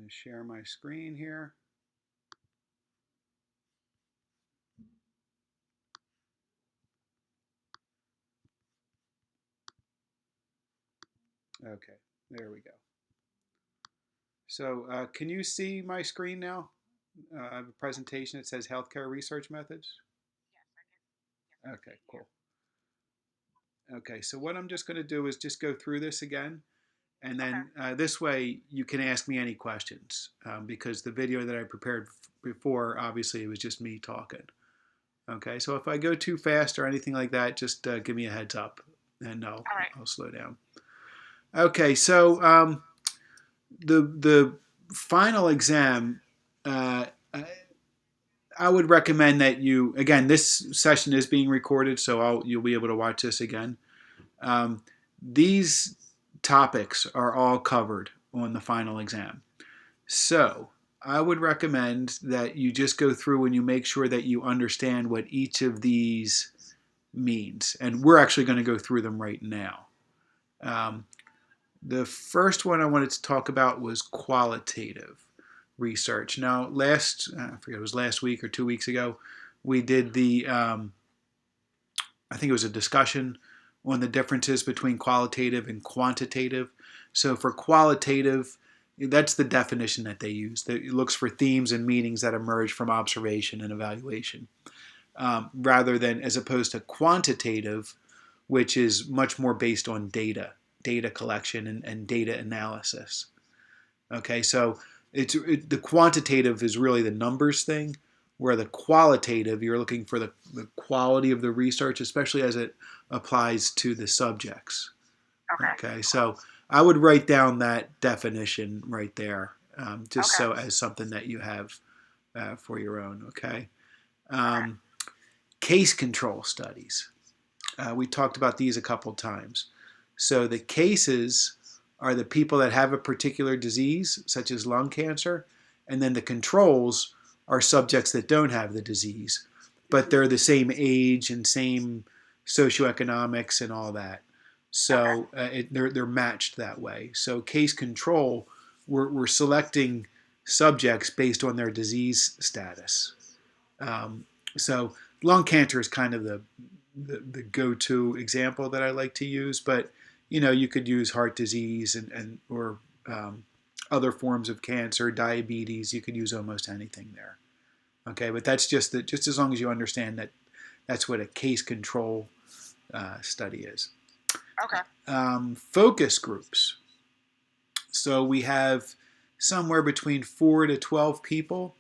going to share my screen here. Okay, there we go. So can you see my screen now? I have a presentation that says Healthcare Research Methods. Okay, cool. Okay, so what I'm just going to do is just go through this again. And then this way you can ask me any questions because the video that I prepared before, obviously, it was just me talking. Okay, so if I go too fast or anything like that, just give me a heads up and I'll slow down. Okay, so the final exam, I would recommend that you, again, this session is being recorded, so you'll be able to watch this again. These topics are all covered on the final exam. So I would recommend that you just go through and you make sure that you understand what each of these means. And we're actually going to go through them right now. The first one I wanted to talk about was qualitative research. Now, I forget, it was last week or 2 weeks ago, we did I think it was a discussion on the differences between qualitative and quantitative. So for qualitative, that's the definition that they use. It looks for themes and meanings that emerge from observation and evaluation, rather than as opposed to quantitative, which is much more based on data collection and data analysis. Okay, so the quantitative is really the numbers thing, where the qualitative, you're looking for the quality of the research, especially as it applies to the subjects. Okay, so I would write down that definition right there, just so as something that you have for your own. Okay, case control studies. We talked about these a couple times. So the cases are the people that have a particular disease, such as lung cancer, and then the controls are subjects that don't have the disease, but they're the same age and same socioeconomics and all that. So they're matched that way. So case control, we're selecting subjects based on their disease status. So lung cancer is kind of the go-to example that I like to use, but you could use heart disease or other forms of cancer, diabetes. You could use almost anything there. Okay, but that's just as long as you understand that that's what a case control study is. Focus groups. So we have somewhere between 4 to 12 people,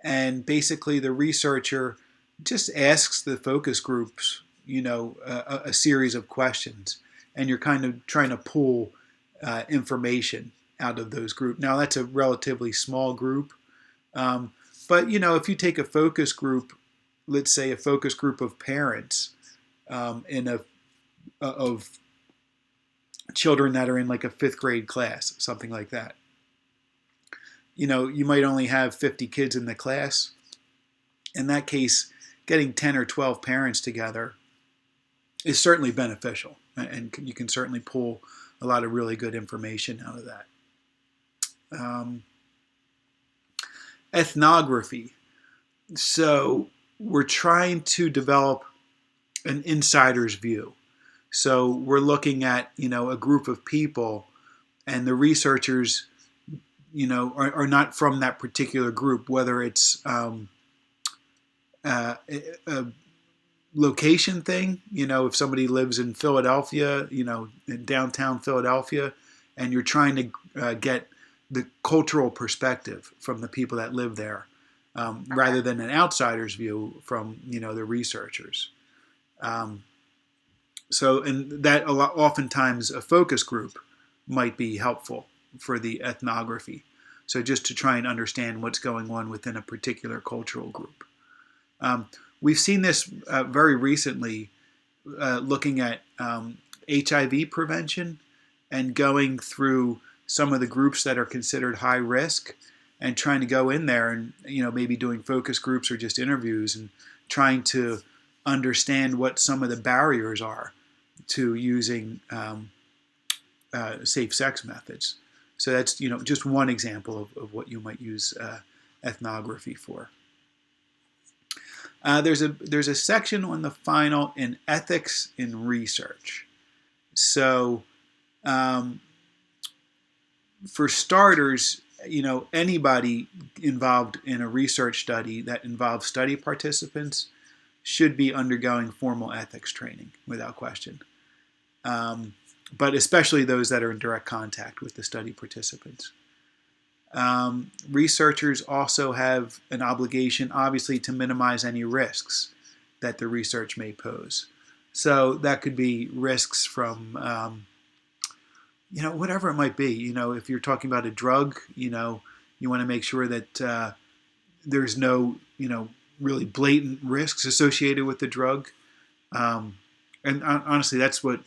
and basically the researcher just asks the focus groups, a series of questions, and you're kind of trying to pull information out of those groups. Now that's a relatively small group, but if you take a focus group, let's say a focus group of parents of children that are in like a 5th grade class, something like that. You might only have 50 kids in the class. In that case, getting 10 or 12 parents together is certainly beneficial, and you can certainly pull a lot of really good information out of that. Ethnography. So we're trying to develop an insider's view. So we're looking at, a group of people, and the researchers, are not from that particular group, whether it's a location thing. If somebody lives in Philadelphia, in downtown Philadelphia, and you're trying to get the cultural perspective from the people that live there, rather than an outsider's view from, the researchers. And that oftentimes a focus group might be helpful for the ethnography. So just to try and understand what's going on within a particular cultural group. We've seen this very recently, looking at HIV prevention and going through some of the groups that are considered high risk, and trying to go in there and maybe doing focus groups or just interviews and trying to understand what some of the barriers are to using safe sex methods. So that's just one example of what you might use ethnography for. There's a section on the final in ethics in research. So for starters, anybody involved in a research study that involves study participants should be undergoing formal ethics training without question. But especially those that are in direct contact with the study participants. Researchers also have an obligation, obviously, to minimize any risks that the research may pose. So that could be risks from, whatever it might be. If you're talking about a drug, you want to make sure that there's no, really blatant risks associated with the drug. And honestly, that's what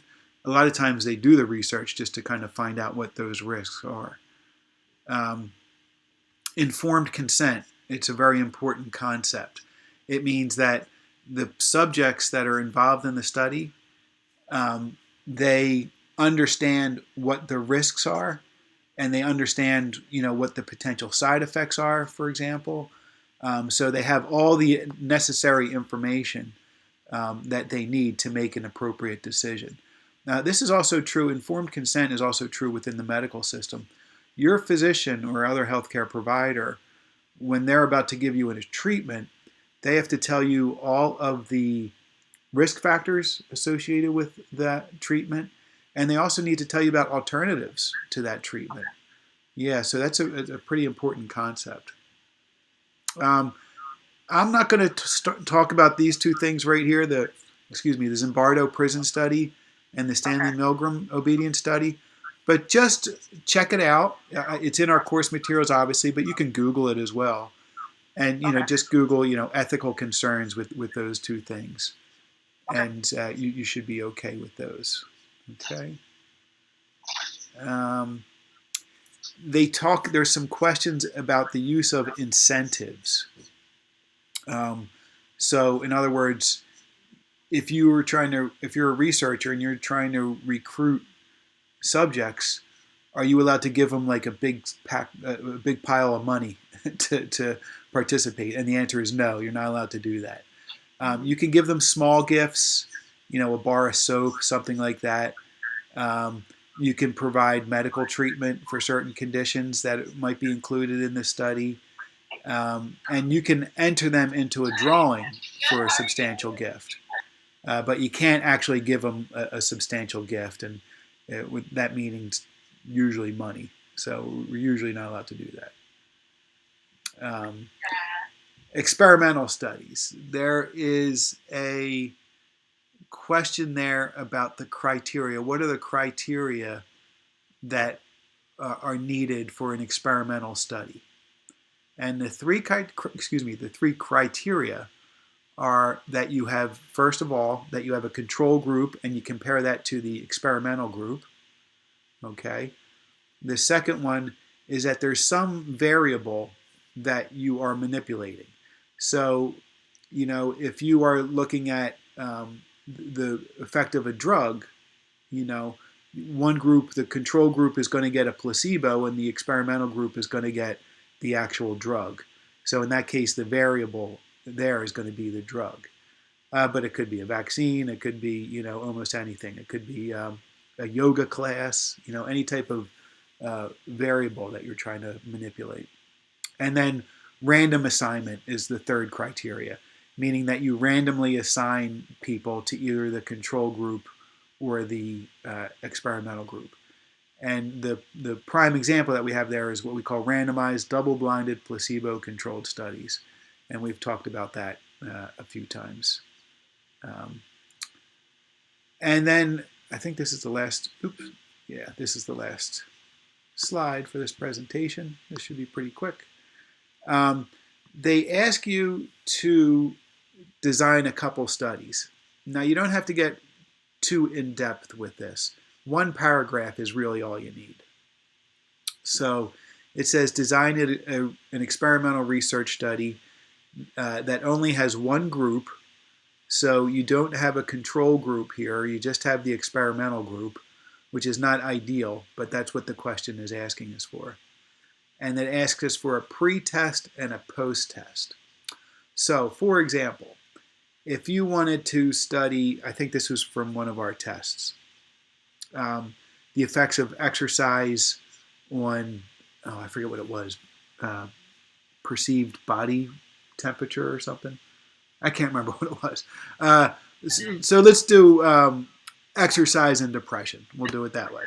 a lot of times they do the research, just to kind of find out what those risks are. Informed consent, it's a very important concept. It means that the subjects that are involved in the study, they understand what the risks are, and they understand, what the potential side effects are, for example. So they have all the necessary information that they need to make an appropriate decision. Now, this is also true, informed consent is also true within the medical system. Your physician or other healthcare provider, when they're about to give you a treatment, they have to tell you all of the risk factors associated with that treatment, and they also need to tell you about alternatives to that treatment. Yeah, so that's a pretty important concept. I'm not going to talk about these two things right here, the Zimbardo prison study and the Stanley Milgram obedience study, but just check it out. It's in our course materials, obviously, but you can Google it as well. And, just Google, ethical concerns with those two things. And you should be okay with those. Okay. There's some questions about the use of incentives. So in other words, if you're a researcher and you're trying to recruit subjects, are you allowed to give them like a big pile of money to participate? And the answer is no, you're not allowed to do that. You can give them small gifts, a bar of soap, something like that. You can provide medical treatment for certain conditions that might be included in the study. And you can enter them into a drawing for a substantial gift. But you can't actually give them a substantial gift, and that means usually money. So we're usually not allowed to do that. Experimental studies. There is a question there about the criteria. What are the criteria that are needed for an experimental study? And the three criteria are that you have, first of all, that you have a control group and you compare that to the experimental group. Okay. The second one is that there's some variable that you are manipulating. So, if you are looking at the effect of a drug, one group, the control group, is going to get a placebo and the experimental group is going to get the actual drug. So in that case, the variable there is going to be the drug. But it could be a vaccine. It could be, almost anything. It could be a yoga class, any type of variable that you're trying to manipulate. And then random assignment is the third criteria, meaning that you randomly assign people to either the control group or the experimental group. And the prime example that we have there is what we call randomized, double-blinded, placebo-controlled studies. And we've talked about that a few times. And then I think this is the last, this is the last slide for this presentation. This should be pretty quick. They ask you to design a couple studies. Now, you don't have to get too in-depth with this. One paragraph is really all you need. So it says design an experimental research study that only has one group. So you don't have a control group here. You just have the experimental group which is not ideal, but that's what the question is asking us for. And it asks us for a pre-test and a post-test. So, for example, if you wanted to study, I think this was from one of our tests, the effects of exercise on, I forget what it was, perceived body temperature or something. I can't remember what it was. So let's do exercise and depression. We'll do it that way.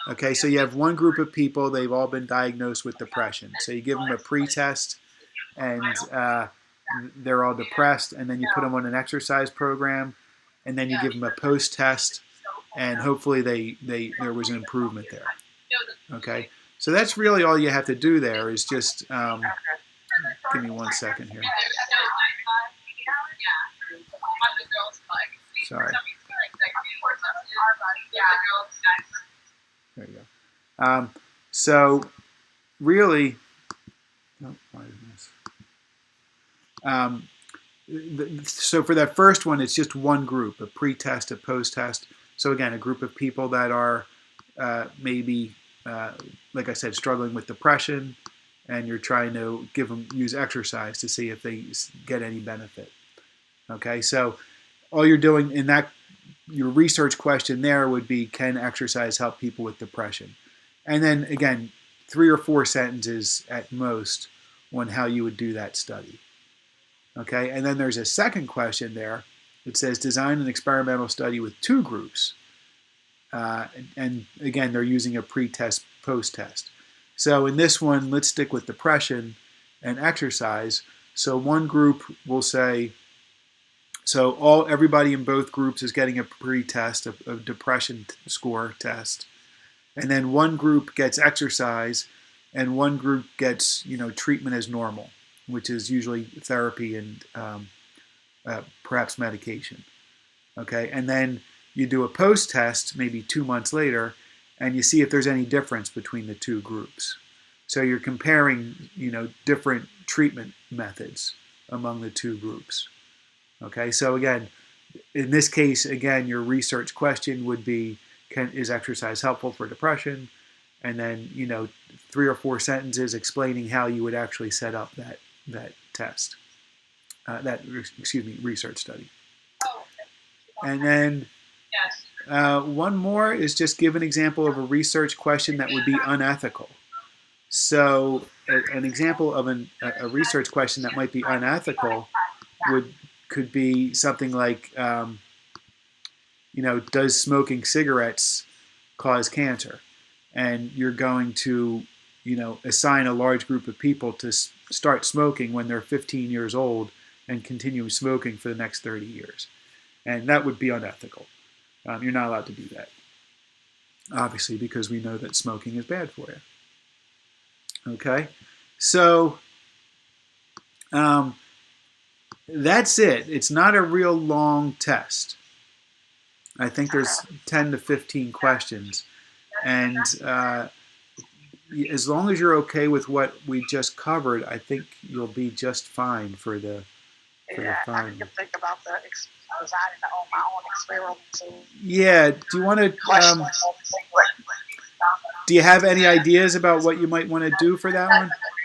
Okay, so you have one group of people, they've all been diagnosed with depression. So you give them a pre-test and they're all depressed, and then you put them on an exercise program, and then you give them a post-test, and hopefully there was an improvement there. Okay, so that's really all you have to do there is just, give me 1 second here. Sorry. There you go. So really, so for that first one, it's just one group, a pre-test, a post-test. So again, a group of people that are maybe, like I said, struggling with depression, and you're trying to use exercise to see if they get any benefit. Okay, so all you're doing in that, your research question there would be, can exercise help people with depression? And then again, 3 or 4 sentences at most on how you would do that study. Okay, and then there's a second question there. It says design an experimental study with 2 groups. And again, they're using a pre-test, post-test. So in this one, let's stick with depression and exercise. So one group will say, so everybody in both groups is getting a pre-test, a depression score test. And then one group gets exercise, and one group gets, treatment as normal, which is usually therapy and perhaps medication. Okay, and then you do a post-test maybe 2 months later, and you see if there's any difference between the 2 groups. So you're comparing, different treatment methods among the 2 groups. Okay, so again, in this case, again, your research question would be, is exercise helpful for depression? And then, 3 or 4 sentences explaining how you would actually set up that test, research study. And then one more is just give an example of a research question that would be unethical. So an example of a research question that might be unethical could be something like, does smoking cigarettes cause cancer? And you're going to, assign a large group of people to start smoking when they're 15 years old and continue smoking for the next 30 years. And that would be unethical. You're not allowed to do that, obviously, because we know that smoking is bad for you. Okay, so that's it. It's not a real long test. I think there's 10 to 15 questions. And as long as you're okay with what we just covered, I think you'll be just fine for the final. I can think about designing my own experiments. Yeah. Do you want to? Do you have any ideas about what you might want to do for that one?